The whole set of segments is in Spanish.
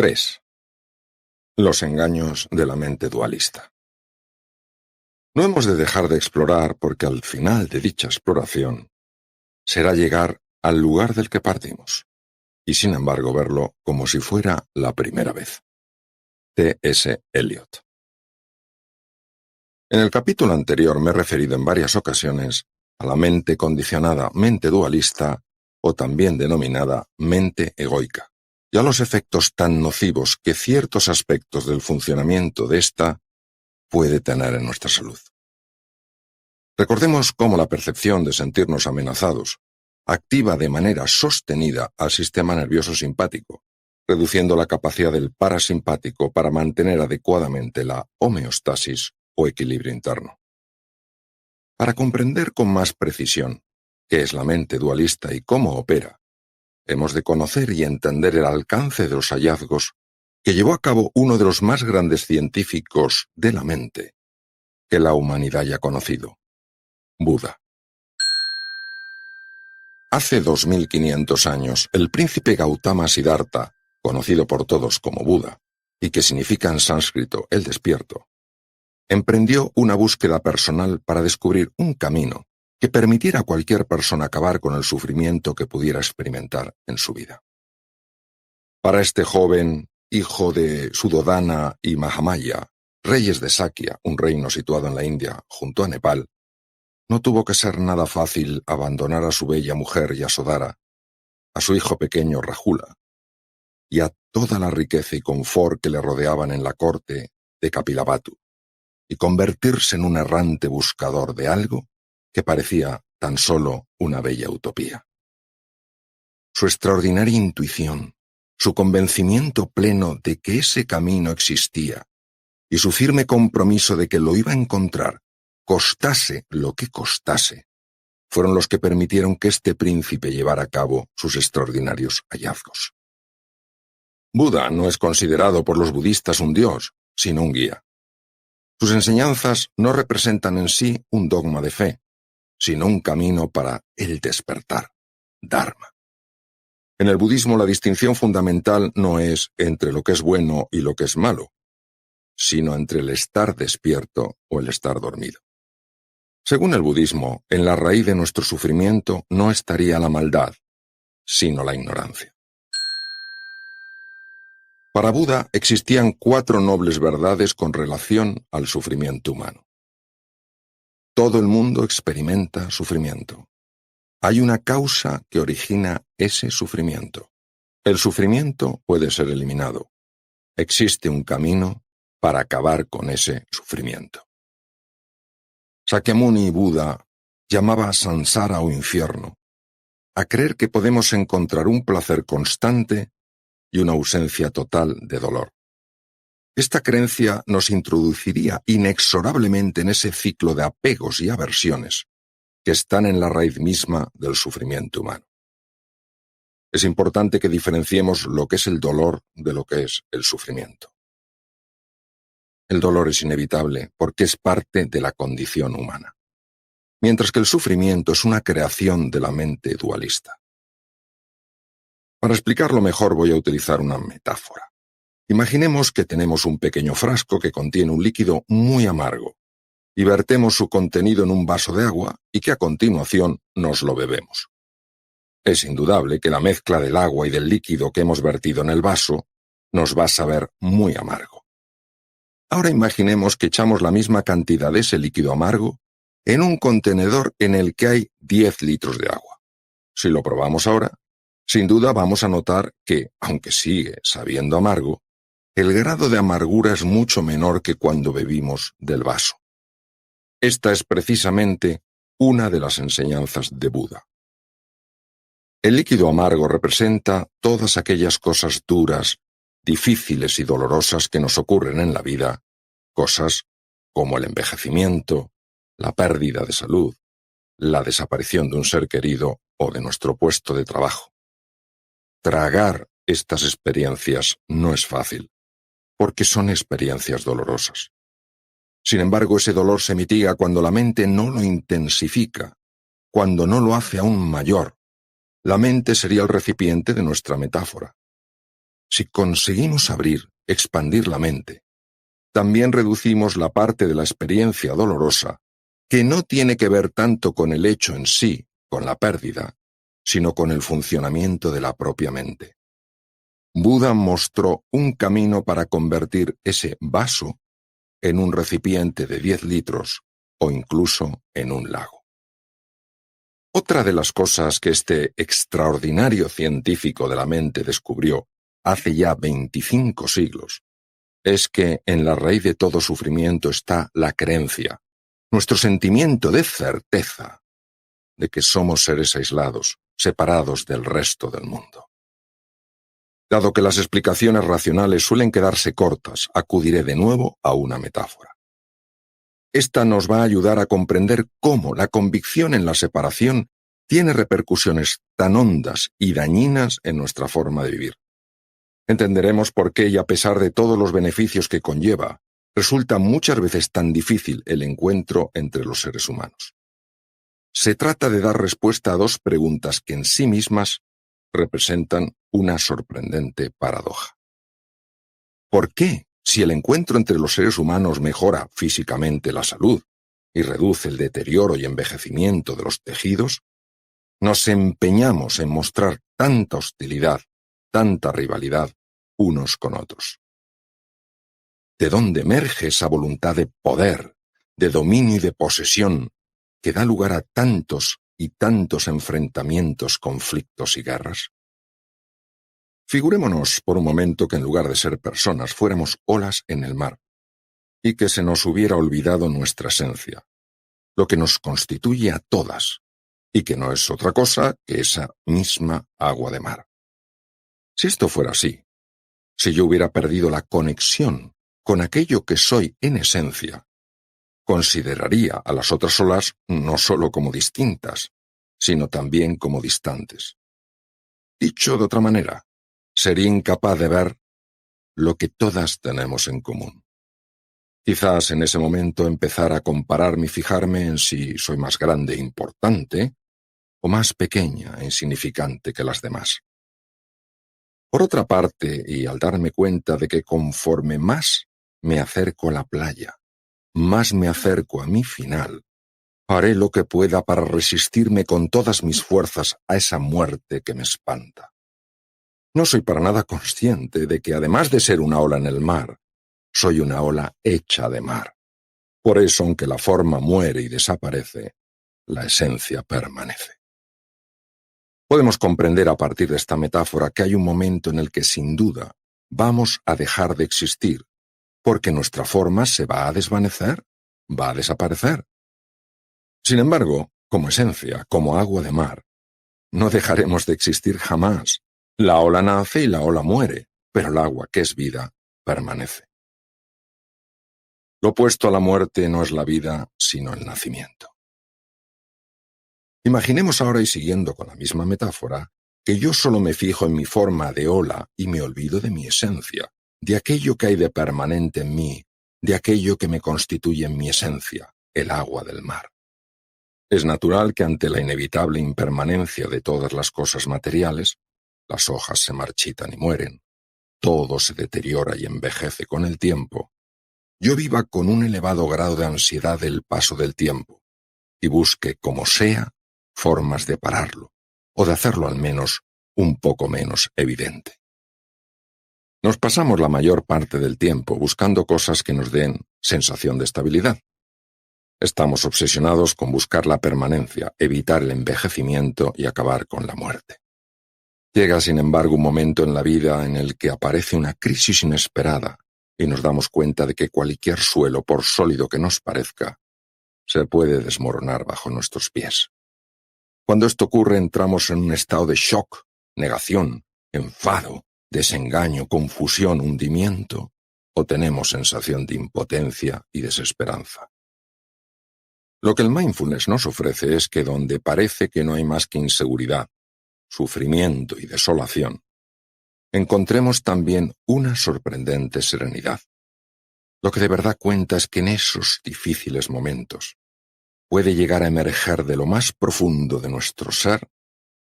3. Los engaños de la mente dualista. No hemos de dejar de explorar porque al final de dicha exploración será llegar al lugar del que partimos, y sin embargo verlo como si fuera la primera vez. T.S. Eliot. En el capítulo anterior me he referido en varias ocasiones a la mente condicionada, mente dualista, o también denominada mente egoica, y a los efectos tan nocivos que ciertos aspectos del funcionamiento de ésta puede tener en nuestra salud. Recordemos cómo la percepción de sentirnos amenazados activa de manera sostenida al sistema nervioso simpático, reduciendo la capacidad del parasimpático para mantener adecuadamente la homeostasis o equilibrio interno. Para comprender con más precisión qué es la mente dualista y cómo opera, hemos de conocer y entender el alcance de los hallazgos que llevó a cabo uno de los más grandes científicos de la mente que la humanidad haya conocido, Buda. Hace 2500 años, el príncipe Gautama Siddhartha, conocido por todos como Buda, y que significa en sánscrito el despierto, emprendió una búsqueda personal para descubrir un camino que permitiera a cualquier persona acabar con el sufrimiento que pudiera experimentar en su vida. Para este joven, hijo de Suddhodana y Mahamaya, reyes de Sakya, un reino situado en la India, junto a Nepal, no tuvo que ser nada fácil abandonar a su bella mujer Yasodhara, a su hijo pequeño Rahula, y a toda la riqueza y confort que le rodeaban en la corte de Kapilavatthu, y convertirse en un errante buscador de algo que parecía tan solo una bella utopía. Su extraordinaria intuición, su convencimiento pleno de que ese camino existía y su firme compromiso de que lo iba a encontrar, costase lo que costase, fueron los que permitieron que este príncipe llevara a cabo sus extraordinarios hallazgos. Buda no es considerado por los budistas un dios, sino un guía. Sus enseñanzas no representan en sí un dogma de fe, sino un camino para el despertar, Dharma. En el budismo la distinción fundamental no es entre lo que es bueno y lo que es malo, sino entre el estar despierto o el estar dormido. Según el budismo, en la raíz de nuestro sufrimiento no estaría la maldad, sino la ignorancia. Para Buda existían 4 nobles verdades con relación al sufrimiento humano. Todo el mundo experimenta sufrimiento. Hay una causa que origina ese sufrimiento. El sufrimiento puede ser eliminado. Existe un camino para acabar con ese sufrimiento. Sakyamuni Buda llamaba samsara o infierno a creer que podemos encontrar un placer constante y una ausencia total de dolor. Esta creencia nos introduciría inexorablemente en ese ciclo de apegos y aversiones que están en la raíz misma del sufrimiento humano. Es importante que diferenciemos lo que es el dolor de lo que es el sufrimiento. El dolor es inevitable porque es parte de la condición humana, mientras que el sufrimiento es una creación de la mente dualista. Para explicarlo mejor voy a utilizar una metáfora. Imaginemos que tenemos un pequeño frasco que contiene un líquido muy amargo y vertemos su contenido en un vaso de agua y que a continuación nos lo bebemos. Es indudable que la mezcla del agua y del líquido que hemos vertido en el vaso nos va a saber muy amargo. Ahora imaginemos que echamos la misma cantidad de ese líquido amargo en un contenedor en el que hay 10 litros de agua. Si lo probamos ahora, sin duda vamos a notar que, aunque sigue sabiendo amargo, el grado de amargura es mucho menor que cuando bebimos del vaso. Esta es precisamente una de las enseñanzas de Buda. El líquido amargo representa todas aquellas cosas duras, difíciles y dolorosas que nos ocurren en la vida, cosas como el envejecimiento, la pérdida de salud, la desaparición de un ser querido o de nuestro puesto de trabajo. Tragar estas experiencias no es fácil, porque son experiencias dolorosas. Sin embargo, ese dolor se mitiga cuando la mente no lo intensifica, cuando no lo hace aún mayor. La mente sería el recipiente de nuestra metáfora. Si conseguimos expandir la mente, también reducimos la parte de la experiencia dolorosa que no tiene que ver tanto con el hecho en sí, con la pérdida, sino con el funcionamiento de la propia mente. Buda mostró un camino para convertir ese vaso en un recipiente de 10 litros o incluso en un lago. Otra de las cosas que este extraordinario científico de la mente descubrió hace ya 25 siglos es que en la raíz de todo sufrimiento está la creencia, nuestro sentimiento de certeza de que somos seres aislados, separados del resto del mundo. Dado que las explicaciones racionales suelen quedarse cortas, acudiré de nuevo a una metáfora. Esta nos va a ayudar a comprender cómo la convicción en la separación tiene repercusiones tan hondas y dañinas en nuestra forma de vivir. Entenderemos por qué, y a pesar de todos los beneficios que conlleva, resulta muchas veces tan difícil el encuentro entre los seres humanos. Se trata de dar respuesta a dos preguntas que en sí mismas representan una sorprendente paradoja. ¿Por qué, si el encuentro entre los seres humanos mejora físicamente la salud y reduce el deterioro y envejecimiento de los tejidos, nos empeñamos en mostrar tanta hostilidad, tanta rivalidad unos con otros? ¿De dónde emerge esa voluntad de poder, de dominio y de posesión que da lugar a tantos y tantos enfrentamientos, conflictos y guerras? Figurémonos por un momento que en lugar de ser personas fuéramos olas en el mar y que se nos hubiera olvidado nuestra esencia, lo que nos constituye a todas, y que no es otra cosa que esa misma agua de mar. Si esto fuera así, si yo hubiera perdido la conexión con aquello que soy en esencia, consideraría a las otras olas no solo como distintas, sino también como distantes. Dicho de otra manera, sería incapaz de ver lo que todas tenemos en común. Quizás en ese momento empezar a compararme y fijarme en si soy más grande e importante o más pequeña e insignificante que las demás. Por otra parte, y al darme cuenta de que conforme más me acerco a la playa, más me acerco a mi final, haré lo que pueda para resistirme con todas mis fuerzas a esa muerte que me espanta. No soy para nada consciente de que además de ser una ola en el mar, soy una ola hecha de mar. Por eso, aunque la forma muere y desaparece, la esencia permanece. Podemos comprender a partir de esta metáfora que hay un momento en el que sin duda vamos a dejar de existir, porque nuestra forma se va a desvanecer, va a desaparecer. Sin embargo, como esencia, como agua de mar, no dejaremos de existir jamás. La ola nace y la ola muere, pero el agua, que es vida, permanece. Lo opuesto a la muerte no es la vida, sino el nacimiento. Imaginemos ahora, y siguiendo con la misma metáfora, que yo solo me fijo en mi forma de ola y me olvido de mi esencia, de aquello que hay de permanente en mí, de aquello que me constituye en mi esencia, el agua del mar. Es natural que ante la inevitable impermanencia de todas las cosas materiales, las hojas se marchitan y mueren, todo se deteriora y envejece con el tiempo, yo viva con un elevado grado de ansiedad del paso del tiempo y busque, como sea, formas de pararlo, o de hacerlo al menos un poco menos evidente. Nos pasamos la mayor parte del tiempo buscando cosas que nos den sensación de estabilidad. Estamos obsesionados con buscar la permanencia, evitar el envejecimiento y acabar con la muerte. Llega, sin embargo, un momento en la vida en el que aparece una crisis inesperada y nos damos cuenta de que cualquier suelo, por sólido que nos parezca, se puede desmoronar bajo nuestros pies. Cuando esto ocurre, entramos en un estado de shock, negación, enfado, desengaño, confusión, hundimiento, o tenemos sensación de impotencia y desesperanza. Lo que el mindfulness nos ofrece es que donde parece que no hay más que inseguridad, sufrimiento y desolación, encontremos también una sorprendente serenidad. Lo que de verdad cuenta es que en esos difíciles momentos puede llegar a emerger de lo más profundo de nuestro ser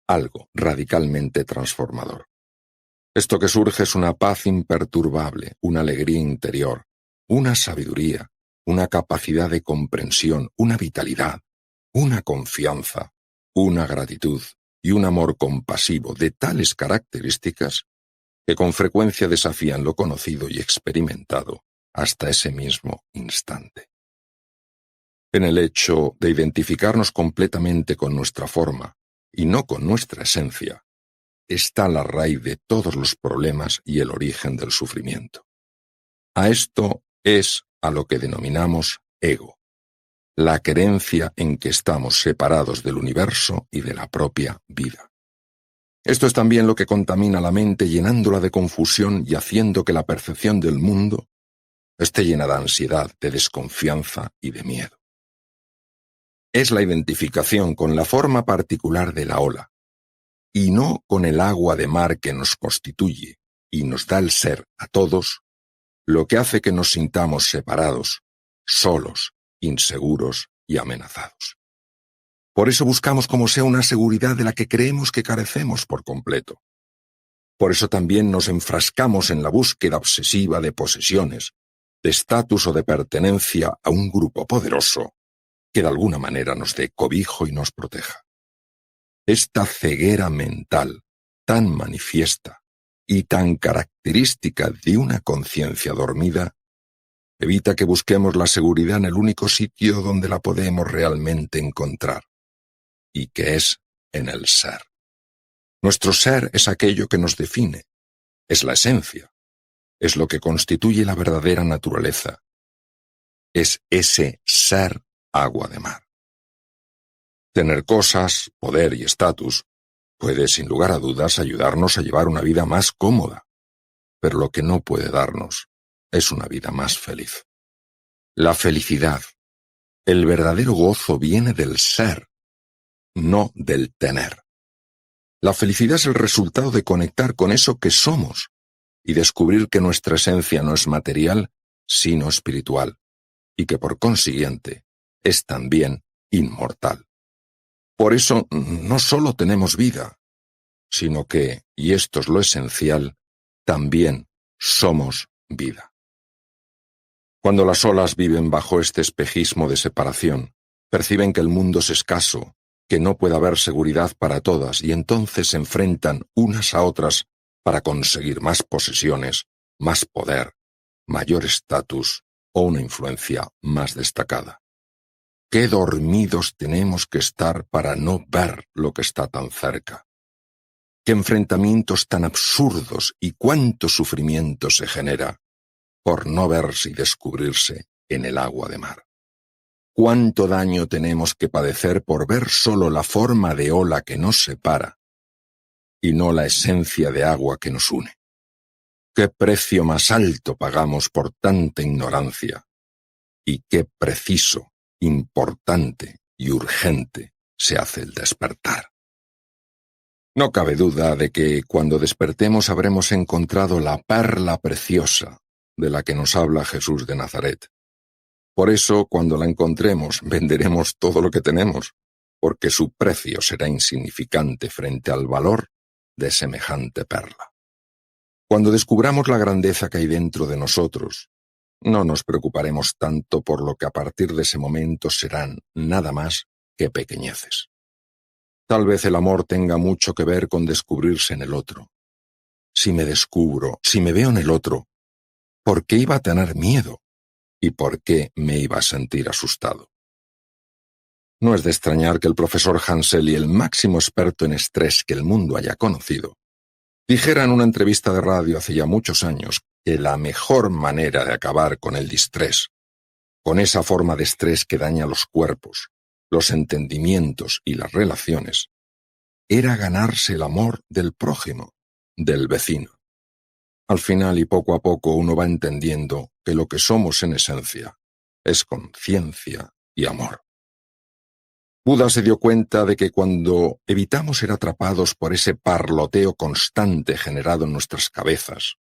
algo radicalmente transformador. Esto que surge es una paz imperturbable, una alegría interior, una sabiduría, una capacidad de comprensión, una vitalidad, una confianza, una gratitud y un amor compasivo de tales características que con frecuencia desafían lo conocido y experimentado hasta ese mismo instante. En el hecho de identificarnos completamente con nuestra forma y no con nuestra esencia, está la raíz de todos los problemas y el origen del sufrimiento. A esto es a lo que denominamos ego, la creencia en que estamos separados del universo y de la propia vida. Esto es también lo que contamina la mente, llenándola de confusión y haciendo que la percepción del mundo esté llena de ansiedad, de desconfianza y de miedo. Es la identificación con la forma particular de la ola, y no con el agua de mar que nos constituye y nos da el ser a todos, lo que hace que nos sintamos separados, solos, inseguros y amenazados. Por eso buscamos como sea una seguridad de la que creemos que carecemos por completo. Por eso también nos enfrascamos en la búsqueda obsesiva de posesiones, de estatus o de pertenencia a un grupo poderoso que de alguna manera nos dé cobijo y nos proteja. Esta ceguera mental, tan manifiesta y tan característica de una conciencia dormida, evita que busquemos la seguridad en el único sitio donde la podemos realmente encontrar, y que es en el ser. Nuestro ser es aquello que nos define, es la esencia, es lo que constituye la verdadera naturaleza, es ese ser agua de mar. Tener cosas, poder y estatus puede, sin lugar a dudas, ayudarnos a llevar una vida más cómoda, pero lo que no puede darnos es una vida más feliz. La felicidad, el verdadero gozo viene del ser, no del tener. La felicidad es el resultado de conectar con eso que somos y descubrir que nuestra esencia no es material, sino espiritual, y que por consiguiente es también inmortal. Por eso no solo tenemos vida, sino que, y esto es lo esencial, también somos vida. Cuando las olas viven bajo este espejismo de separación, perciben que el mundo es escaso, que no puede haber seguridad para todas, y entonces se enfrentan unas a otras para conseguir más posesiones, más poder, mayor estatus o una influencia más destacada. Qué dormidos tenemos que estar para no ver lo que está tan cerca. Qué enfrentamientos tan absurdos y cuánto sufrimiento se genera por no verse y descubrirse en el agua de mar. Cuánto daño tenemos que padecer por ver solo la forma de ola que nos separa y no la esencia de agua que nos une. Qué precio más alto pagamos por tanta ignorancia y qué preciso, importante y urgente se hace el despertar. No cabe duda de que cuando despertemos habremos encontrado la perla preciosa de la que nos habla Jesús de Nazaret. Por eso, cuando la encontremos, venderemos todo lo que tenemos, porque su precio será insignificante frente al valor de semejante perla. Cuando descubramos la grandeza que hay dentro de nosotros, no nos preocuparemos tanto por lo que a partir de ese momento serán nada más que pequeñeces. Tal vez el amor tenga mucho que ver con descubrirse en el otro. Si me descubro, si me veo en el otro, ¿por qué iba a tener miedo? ¿Y por qué me iba a sentir asustado? No es de extrañar que el profesor Hansel, el máximo experto en estrés que el mundo haya conocido, dijera en una entrevista de radio hace ya muchos años que la mejor manera de acabar con el distrés, con esa forma de estrés que daña los cuerpos, los entendimientos y las relaciones, era ganarse el amor del prójimo, del vecino. Al final y poco a poco uno va entendiendo que lo que somos en esencia es conciencia y amor. Buda se dio cuenta de que cuando evitamos ser atrapados por ese parloteo constante generado en nuestras cabezas,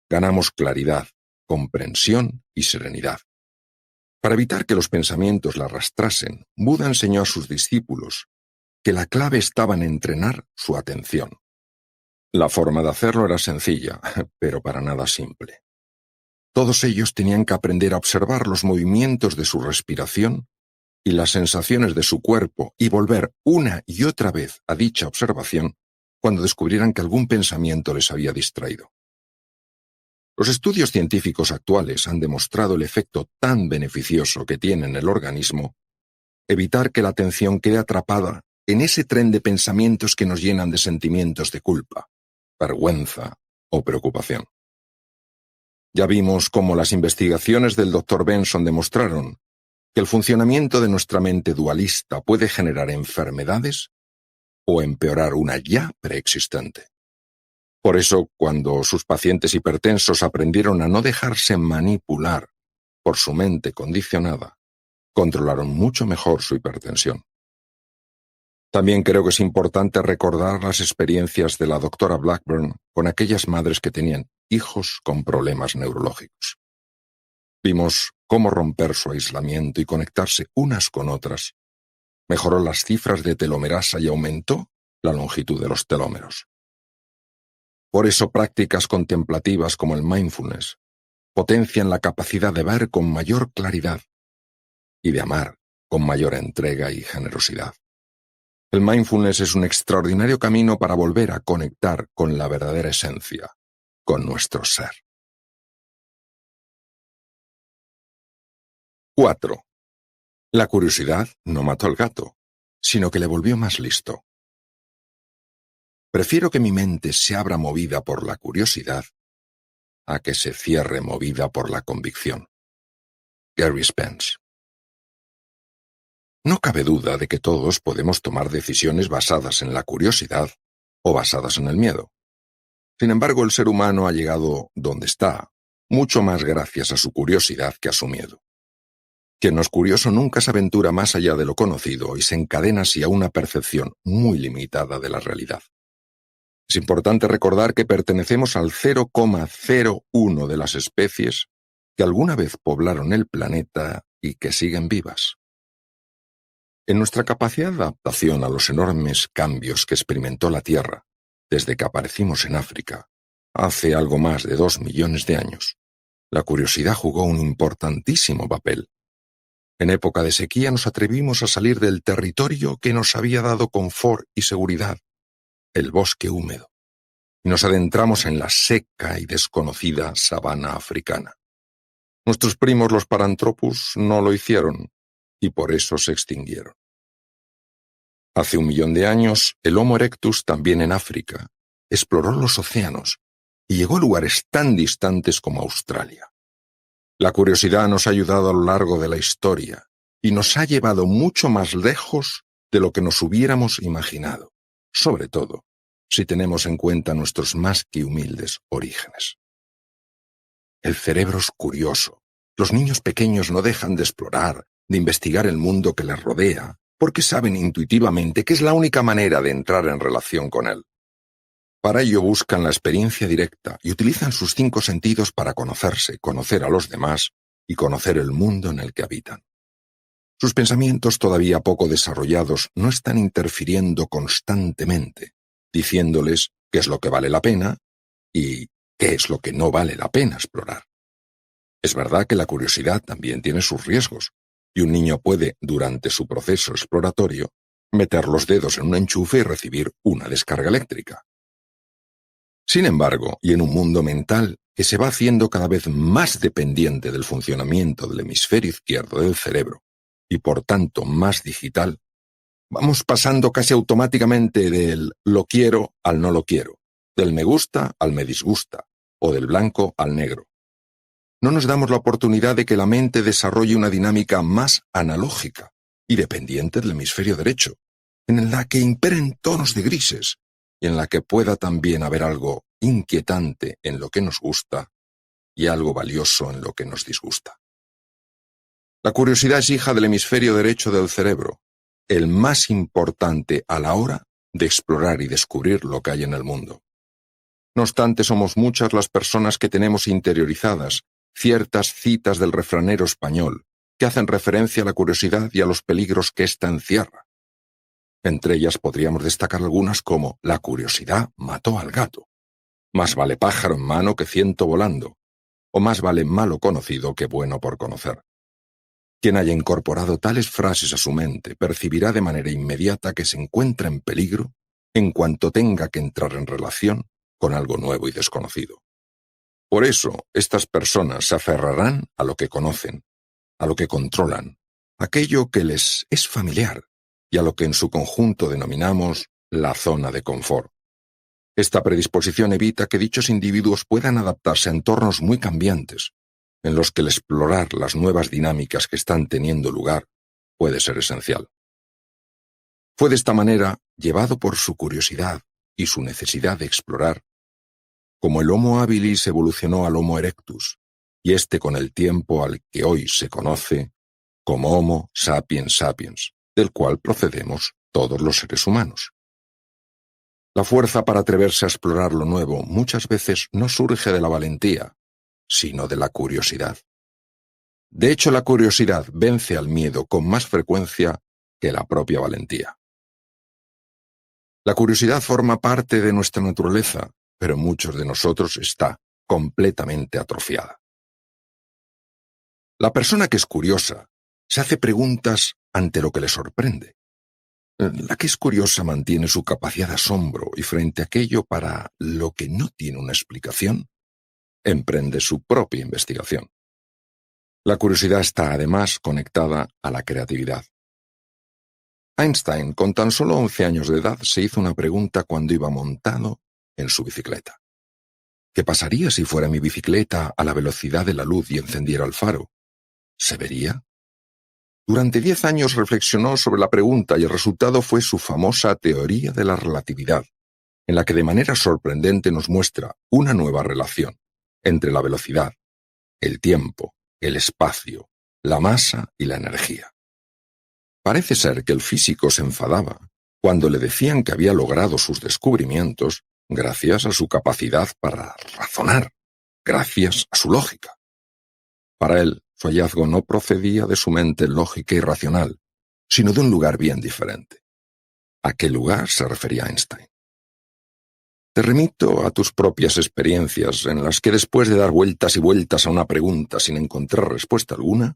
ganamos claridad, comprensión y serenidad. Para evitar que los pensamientos la arrastrasen, Buda enseñó a sus discípulos que la clave estaba en entrenar su atención. La forma de hacerlo era sencilla, pero para nada simple. Todos ellos tenían que aprender a observar los movimientos de su respiración y las sensaciones de su cuerpo y volver una y otra vez a dicha observación cuando descubrieran que algún pensamiento les había distraído. Los estudios científicos actuales han demostrado el efecto tan beneficioso que tiene en el organismo evitar que la atención quede atrapada en ese tren de pensamientos que nos llenan de sentimientos de culpa, vergüenza o preocupación. Ya vimos cómo las investigaciones del Dr. Benson demostraron que el funcionamiento de nuestra mente dualista puede generar enfermedades o empeorar una ya preexistente. Por eso, cuando sus pacientes hipertensos aprendieron a no dejarse manipular por su mente condicionada, controlaron mucho mejor su hipertensión. También creo que es importante recordar las experiencias de la doctora Blackburn con aquellas madres que tenían hijos con problemas neurológicos. Vimos cómo romper su aislamiento y conectarse unas con otras mejoró las cifras de telomerasa y aumentó la longitud de los telómeros. Por eso prácticas contemplativas como el mindfulness potencian la capacidad de ver con mayor claridad y de amar con mayor entrega y generosidad. El mindfulness es un extraordinario camino para volver a conectar con la verdadera esencia, con nuestro ser. 4. La curiosidad no mató al gato, sino que le volvió más listo. Prefiero que mi mente se abra movida por la curiosidad a que se cierre movida por la convicción. Gary Spence. No cabe duda de que todos podemos tomar decisiones basadas en la curiosidad o basadas en el miedo. Sin embargo, el ser humano ha llegado donde está, mucho más gracias a su curiosidad que a su miedo. Quien no es curioso nunca se aventura más allá de lo conocido y se encadena así a una percepción muy limitada de la realidad. Es importante recordar que pertenecemos al 0,01 de las especies que alguna vez poblaron el planeta y que siguen vivas. En nuestra capacidad de adaptación a los enormes cambios que experimentó la Tierra desde que aparecimos en África, hace algo más de 2 millones de años, la curiosidad jugó un importantísimo papel. En época de sequía nos atrevimos a salir del territorio que nos había dado confort y seguridad, el bosque húmedo, y nos adentramos en la seca y desconocida sabana africana. Nuestros primos los Paranthropus no lo hicieron, y por eso se extinguieron. Hace 1 millón de años, el Homo erectus, también en África, exploró los océanos y llegó a lugares tan distantes como Australia. La curiosidad nos ha ayudado a lo largo de la historia y nos ha llevado mucho más lejos de lo que nos hubiéramos imaginado, sobre todo si tenemos en cuenta nuestros más que humildes orígenes. El cerebro es curioso. Los niños pequeños no dejan de explorar, de investigar el mundo que les rodea, porque saben intuitivamente que es la única manera de entrar en relación con él. Para ello buscan la experiencia directa y utilizan sus 5 sentidos para conocerse, conocer a los demás y conocer el mundo en el que habitan. Sus pensamientos todavía poco desarrollados no están interfiriendo constantemente, diciéndoles qué es lo que vale la pena y qué es lo que no vale la pena explorar. Es verdad que la curiosidad también tiene sus riesgos, y un niño puede, durante su proceso exploratorio, meter los dedos en un enchufe y recibir una descarga eléctrica. Sin embargo, y en un mundo mental que se va haciendo cada vez más dependiente del funcionamiento del hemisferio izquierdo del cerebro, y por tanto más digital, vamos pasando casi automáticamente del lo quiero al no lo quiero, del me gusta al me disgusta, o del blanco al negro. No nos damos la oportunidad de que la mente desarrolle una dinámica más analógica y dependiente del hemisferio derecho, en la que imperen tonos de grises y en la que pueda también haber algo inquietante en lo que nos gusta y algo valioso en lo que nos disgusta. La curiosidad es hija del hemisferio derecho del cerebro, el más importante a la hora de explorar y descubrir lo que hay en el mundo. No obstante, somos muchas las personas que tenemos interiorizadas ciertas citas del refranero español que hacen referencia a la curiosidad y a los peligros que ésta encierra. Entre ellas podríamos destacar algunas como la curiosidad mató al gato, más vale pájaro en mano que ciento volando, o más vale malo conocido que bueno por conocer. Quien haya incorporado tales frases a su mente percibirá de manera inmediata que se encuentra en peligro en cuanto tenga que entrar en relación con algo nuevo y desconocido. Por eso, estas personas se aferrarán a lo que conocen, a lo que controlan, aquello que les es familiar y a lo que en su conjunto denominamos la zona de confort. Esta predisposición evita que dichos individuos puedan adaptarse a entornos muy cambiantes, en los que el explorar las nuevas dinámicas que están teniendo lugar puede ser esencial. Fue de esta manera, llevado por su curiosidad y su necesidad de explorar, como el Homo habilis evolucionó al Homo erectus, y este con el tiempo al que hoy se conoce como Homo sapiens sapiens, del cual procedemos todos los seres humanos. La fuerza para atreverse a explorar lo nuevo muchas veces no surge de la valentía, sino de la curiosidad. De hecho, la curiosidad vence al miedo con más frecuencia que la propia valentía. La curiosidad forma parte de nuestra naturaleza, pero en muchos de nosotros está completamente atrofiada. La persona que es curiosa se hace preguntas ante lo que le sorprende. La que es curiosa mantiene su capacidad de asombro y frente a aquello para lo que no tiene una explicación, emprende su propia investigación. La curiosidad está además conectada a la creatividad. Einstein, con tan solo 11 años de edad, se hizo una pregunta cuando iba montado en su bicicleta. ¿Qué pasaría si fuera mi bicicleta a la velocidad de la luz y encendiera el faro? ¿Se vería? Durante 10 años reflexionó sobre la pregunta y el resultado fue su famosa teoría de la relatividad, en la que de manera sorprendente nos muestra una nueva relación entre la velocidad, el tiempo, el espacio, la masa y la energía. Parece ser que el físico se enfadaba cuando le decían que había logrado sus descubrimientos gracias a su capacidad para razonar, gracias a su lógica. Para él, su hallazgo no procedía de su mente lógica y racional, sino de un lugar bien diferente. ¿A qué lugar se refería Einstein? Te remito a tus propias experiencias en las que después de dar vueltas y vueltas a una pregunta sin encontrar respuesta alguna,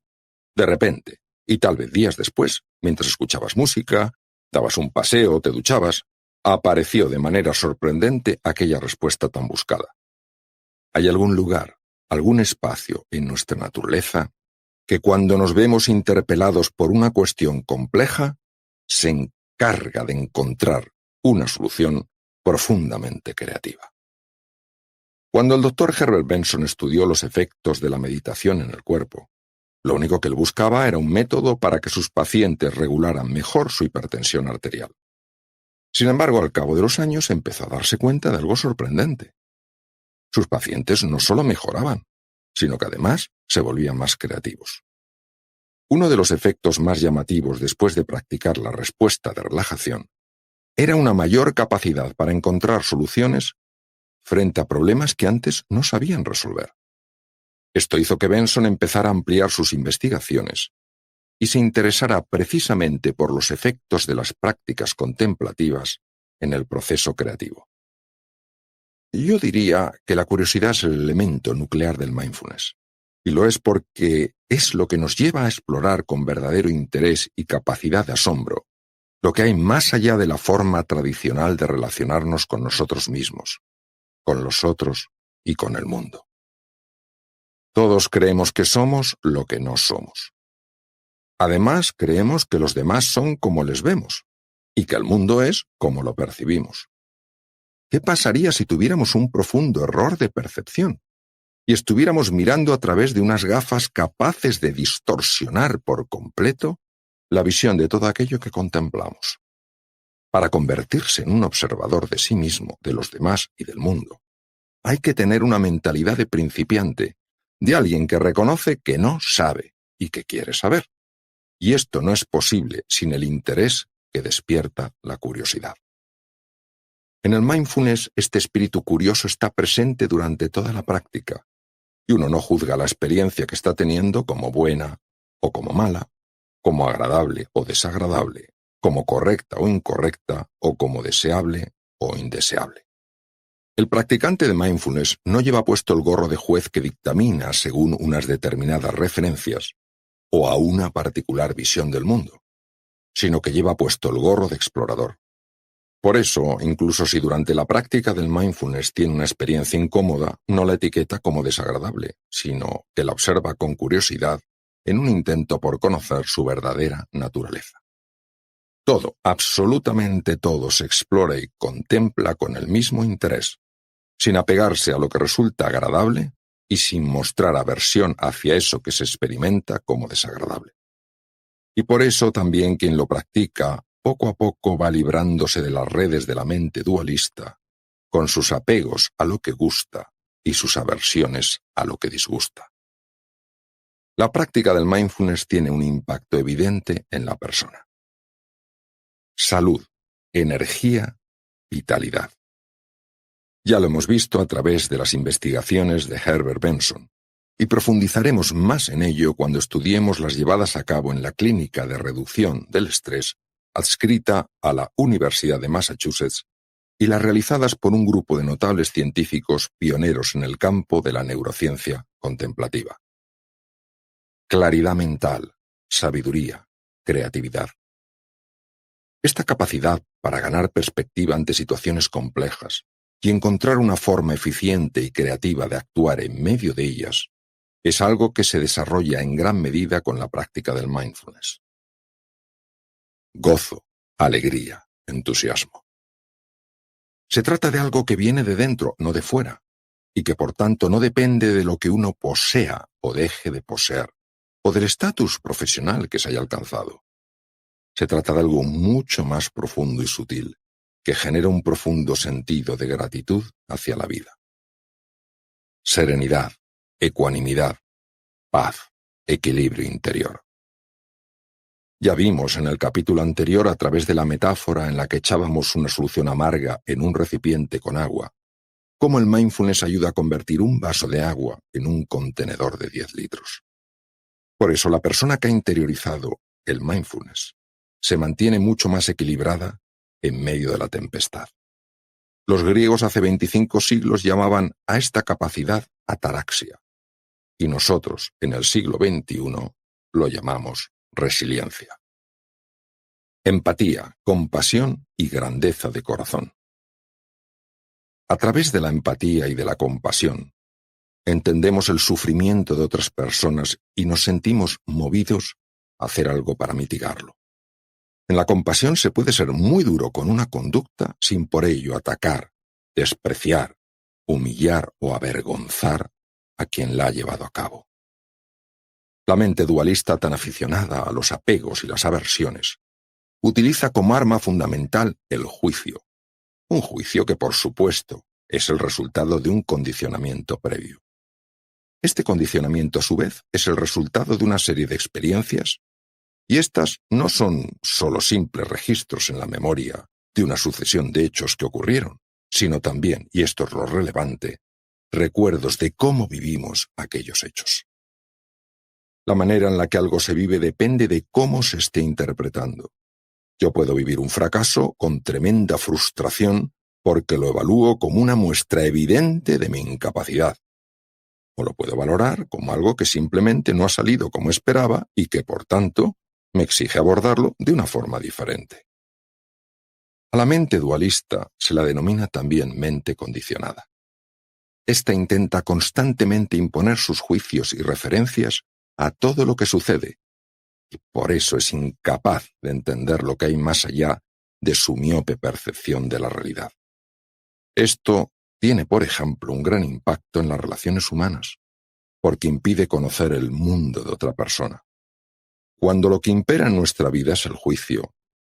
de repente, y tal vez días después, mientras escuchabas música, dabas un paseo o te duchabas, apareció de manera sorprendente aquella respuesta tan buscada. ¿Hay algún lugar, algún espacio en nuestra naturaleza que cuando nos vemos interpelados por una cuestión compleja, se encarga de encontrar una solución profundamente creativa? Cuando el doctor Herbert Benson estudió los efectos de la meditación en el cuerpo, lo único que él buscaba era un método para que sus pacientes regularan mejor su hipertensión arterial. Sin embargo, al cabo de los años empezó a darse cuenta de algo sorprendente. Sus pacientes no solo mejoraban, sino que además se volvían más creativos. Uno de los efectos más llamativos después de practicar la respuesta de relajación era una mayor capacidad para encontrar soluciones frente a problemas que antes no sabían resolver. Esto hizo que Benson empezara a ampliar sus investigaciones y se interesara precisamente por los efectos de las prácticas contemplativas en el proceso creativo. Yo diría que la curiosidad es el elemento nuclear del mindfulness, y lo es porque es lo que nos lleva a explorar con verdadero interés y capacidad de asombro lo que hay más allá de la forma tradicional de relacionarnos con nosotros mismos, con los otros y con el mundo. Todos creemos que somos lo que no somos. Además, creemos que los demás son como les vemos y que el mundo es como lo percibimos. ¿Qué pasaría si tuviéramos un profundo error de percepción y estuviéramos mirando a través de unas gafas capaces de distorsionar por completo la visión de todo aquello que contemplamos? Para convertirse en un observador de sí mismo, de los demás y del mundo, hay que tener una mentalidad de principiante, de alguien que reconoce que no sabe y que quiere saber. Y esto no es posible sin el interés que despierta la curiosidad. En el mindfulness, este espíritu curioso está presente durante toda la práctica, y uno no juzga la experiencia que está teniendo como buena o como mala, como agradable o desagradable, como correcta o incorrecta, o como deseable o indeseable. El practicante de mindfulness no lleva puesto el gorro de juez que dictamina según unas determinadas referencias o a una particular visión del mundo, sino que lleva puesto el gorro de explorador. Por eso, incluso si durante la práctica del mindfulness tiene una experiencia incómoda, no la etiqueta como desagradable, sino que la observa con curiosidad en un intento por conocer su verdadera naturaleza. Todo, absolutamente todo, se explora y contempla con el mismo interés, sin apegarse a lo que resulta agradable y sin mostrar aversión hacia eso que se experimenta como desagradable. Y por eso también quien lo practica, poco a poco va librándose de las redes de la mente dualista, con sus apegos a lo que gusta y sus aversiones a lo que disgusta. La práctica del mindfulness tiene un impacto evidente en la persona. Salud, energía, vitalidad. Ya lo hemos visto a través de las investigaciones de Herbert Benson, y profundizaremos más en ello cuando estudiemos las llevadas a cabo en la Clínica de Reducción del Estrés, adscrita a la Universidad de Massachusetts, y las realizadas por un grupo de notables científicos pioneros en el campo de la neurociencia contemplativa. Claridad mental, sabiduría, creatividad. Esta capacidad para ganar perspectiva ante situaciones complejas y encontrar una forma eficiente y creativa de actuar en medio de ellas es algo que se desarrolla en gran medida con la práctica del mindfulness. Gozo, alegría, entusiasmo. Se trata de algo que viene de dentro, no de fuera, y que por tanto no depende de lo que uno posea o deje de poseer, o del estatus profesional que se haya alcanzado. Se trata de algo mucho más profundo y sutil, que genera un profundo sentido de gratitud hacia la vida. Serenidad, ecuanimidad, paz, equilibrio interior. Ya vimos en el capítulo anterior, a través de la metáfora en la que echábamos una solución amarga en un recipiente con agua, cómo el mindfulness ayuda a convertir un vaso de agua en un contenedor de 10 litros. Por eso la persona que ha interiorizado el mindfulness se mantiene mucho más equilibrada en medio de la tempestad. Los griegos hace 25 siglos llamaban a esta capacidad ataraxia, y nosotros, en el siglo XXI, lo llamamos resiliencia. Empatía, compasión y grandeza de corazón. A través de la empatía y de la compasión, entendemos el sufrimiento de otras personas y nos sentimos movidos a hacer algo para mitigarlo. En la compasión se puede ser muy duro con una conducta sin por ello atacar, despreciar, humillar o avergonzar a quien la ha llevado a cabo. La mente dualista, tan aficionada a los apegos y las aversiones, utiliza como arma fundamental el juicio. Un juicio que, por supuesto, es el resultado de un condicionamiento previo. Este condicionamiento, a su vez, es el resultado de una serie de experiencias, y estas no son solo simples registros en la memoria de una sucesión de hechos que ocurrieron, sino también, y esto es lo relevante, recuerdos de cómo vivimos aquellos hechos. La manera en la que algo se vive depende de cómo se esté interpretando. Yo puedo vivir un fracaso con tremenda frustración porque lo evalúo como una muestra evidente de mi incapacidad. O lo puedo valorar como algo que simplemente no ha salido como esperaba y que, por tanto, me exige abordarlo de una forma diferente. A la mente dualista se la denomina también mente condicionada. Esta intenta constantemente imponer sus juicios y referencias a todo lo que sucede, y por eso es incapaz de entender lo que hay más allá de su miope percepción de la realidad. Esto tiene, por ejemplo, un gran impacto en las relaciones humanas, porque impide conocer el mundo de otra persona. Cuando lo que impera en nuestra vida es el juicio,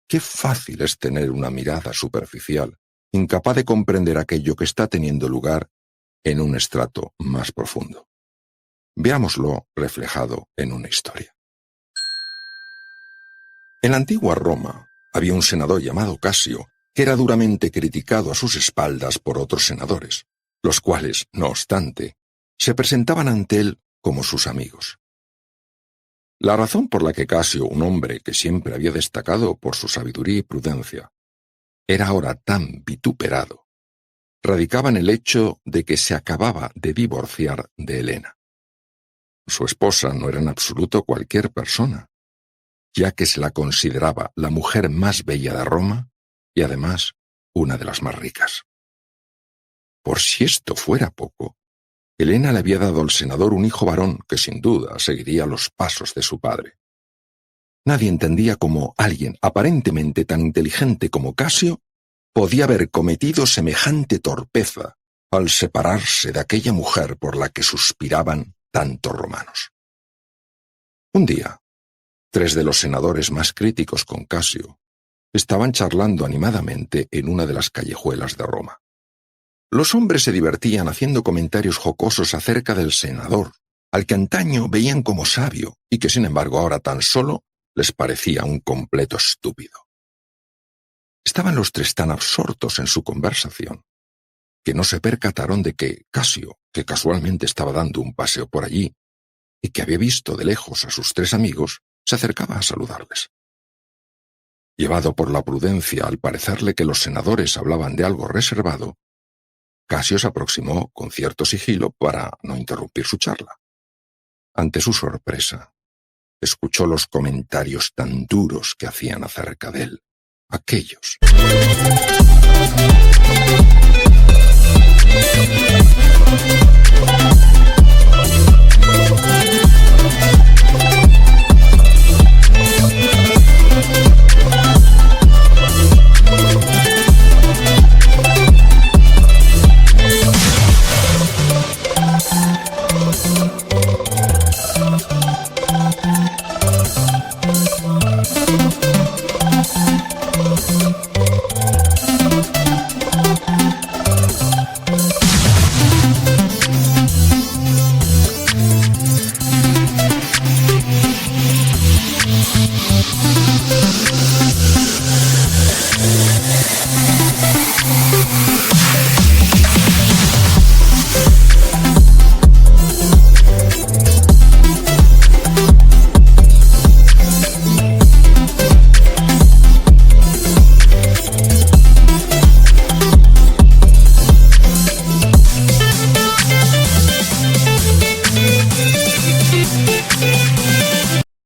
qué fácil es tener una mirada superficial, incapaz de comprender aquello que está teniendo lugar en un estrato más profundo. Veámoslo reflejado en una historia. En la antigua Roma había un senador llamado Casio, que era duramente criticado a sus espaldas por otros senadores, los cuales, no obstante, se presentaban ante él como sus amigos. La razón por la que Casio, un hombre que siempre había destacado por su sabiduría y prudencia, era ahora tan vituperado, radicaba en el hecho de que se acababa de divorciar de Helena. Su esposa no era en absoluto cualquier persona, ya que se la consideraba la mujer más bella de Roma y además una de las más ricas. Por si esto fuera poco, Helena le había dado al senador un hijo varón que sin duda seguiría los pasos de su padre. Nadie entendía cómo alguien aparentemente tan inteligente como Casio podía haber cometido semejante torpeza al separarse de aquella mujer por la que suspiraban tantos romanos. Un día, 3 de los senadores más críticos con Casio estaban charlando animadamente en una de las callejuelas de Roma. Los hombres se divertían haciendo comentarios jocosos acerca del senador, al que antaño veían como sabio y que sin embargo ahora tan solo les parecía un completo estúpido. Estaban los 3 tan absortos en su conversación que no se percataron de que Casio, que casualmente estaba dando un paseo por allí y que había visto de lejos a sus 3 amigos, se acercaba a saludarles. Llevado por la prudencia al parecerle que los senadores hablaban de algo reservado, Casio se aproximó con cierto sigilo para no interrumpir su charla. Ante su sorpresa, escuchó los comentarios tan duros que hacían acerca de él, aquellos.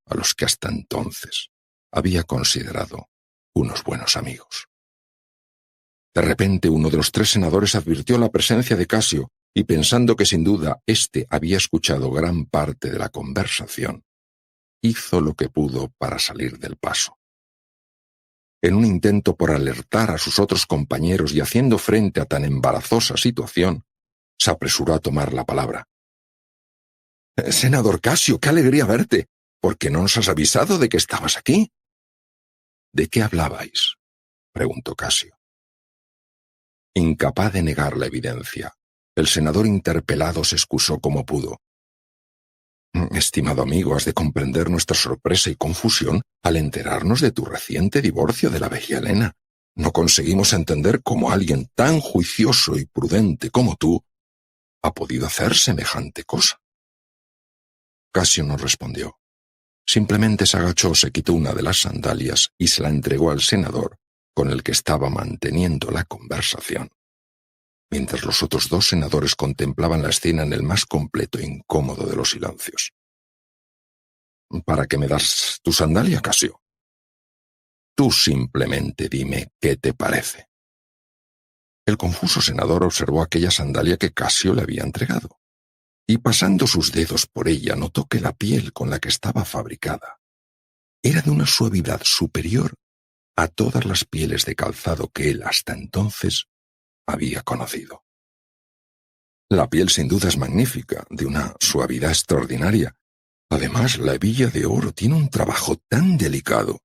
A los que hasta entonces había considerado unos buenos amigos. De repente uno de los 3 senadores advirtió la presencia de Casio y pensando que sin duda éste había escuchado gran parte de la conversación, hizo lo que pudo para salir del paso. En un intento por alertar a sus otros compañeros y haciendo frente a tan embarazosa situación, se apresuró a tomar la palabra. «Senador Casio, qué alegría verte. ¿Por qué no nos has avisado de que estabas aquí?» «¿De qué hablabais?», preguntó Casio. Incapaz de negar la evidencia, el senador interpelado se excusó como pudo. «Estimado amigo, has de comprender nuestra sorpresa y confusión al enterarnos de tu reciente divorcio de la bella Helena. No conseguimos entender cómo alguien tan juicioso y prudente como tú ha podido hacer semejante cosa». Casio no respondió. Simplemente se agachó, se quitó una de las sandalias y se la entregó al senador, con el que estaba manteniendo la conversación, mientras los otros 2 senadores contemplaban la escena en el más completo e incómodo de los silencios. «¿Para qué me das tu sandalia, Casio?» «Tú simplemente dime qué te parece». El confuso senador observó aquella sandalia que Casio le había entregado, y pasando sus dedos por ella notó que la piel con la que estaba fabricada era de una suavidad superior a todas las pieles de calzado que él hasta entonces había conocido. La piel sin duda es magnífica, de una suavidad extraordinaria. Además, la hebilla de oro tiene un trabajo tan delicado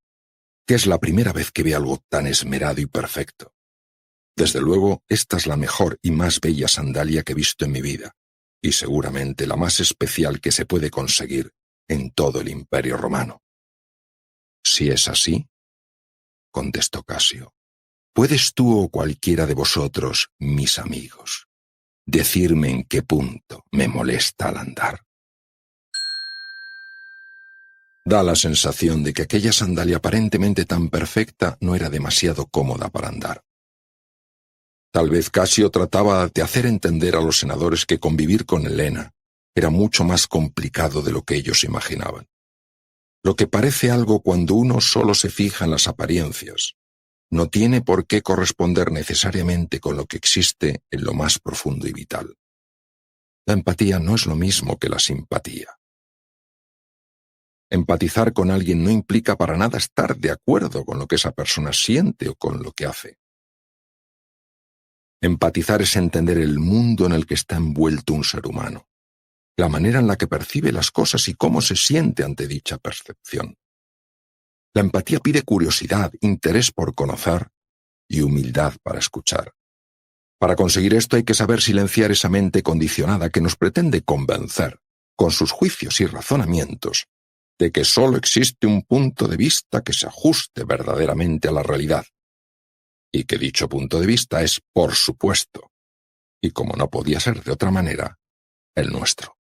que es la primera vez que veo algo tan esmerado y perfecto. Desde luego, esta es la mejor y más bella sandalia que he visto en mi vida, y seguramente la más especial que se puede conseguir en todo el Imperio Romano. «Si es así», contestó Casio, «puedes tú o cualquiera de vosotros, mis amigos, decirme en qué punto me molesta al andar». Da la sensación de que aquella sandalia aparentemente tan perfecta no era demasiado cómoda para andar. Tal vez Casio trataba de hacer entender a los senadores que convivir con Helena era mucho más complicado de lo que ellos imaginaban. Lo que parece algo cuando uno solo se fija en las apariencias, no tiene por qué corresponder necesariamente con lo que existe en lo más profundo y vital. La empatía no es lo mismo que la simpatía. Empatizar con alguien no implica para nada estar de acuerdo con lo que esa persona siente o con lo que hace. Empatizar es entender el mundo en el que está envuelto un ser humano, la manera en la que percibe las cosas y cómo se siente ante dicha percepción. La empatía pide curiosidad, interés por conocer y humildad para escuchar. Para conseguir esto hay que saber silenciar esa mente condicionada que nos pretende convencer, con sus juicios y razonamientos, de que solo existe un punto de vista que se ajuste verdaderamente a la realidad, y que dicho punto de vista es, por supuesto, y como no podía ser de otra manera, el nuestro.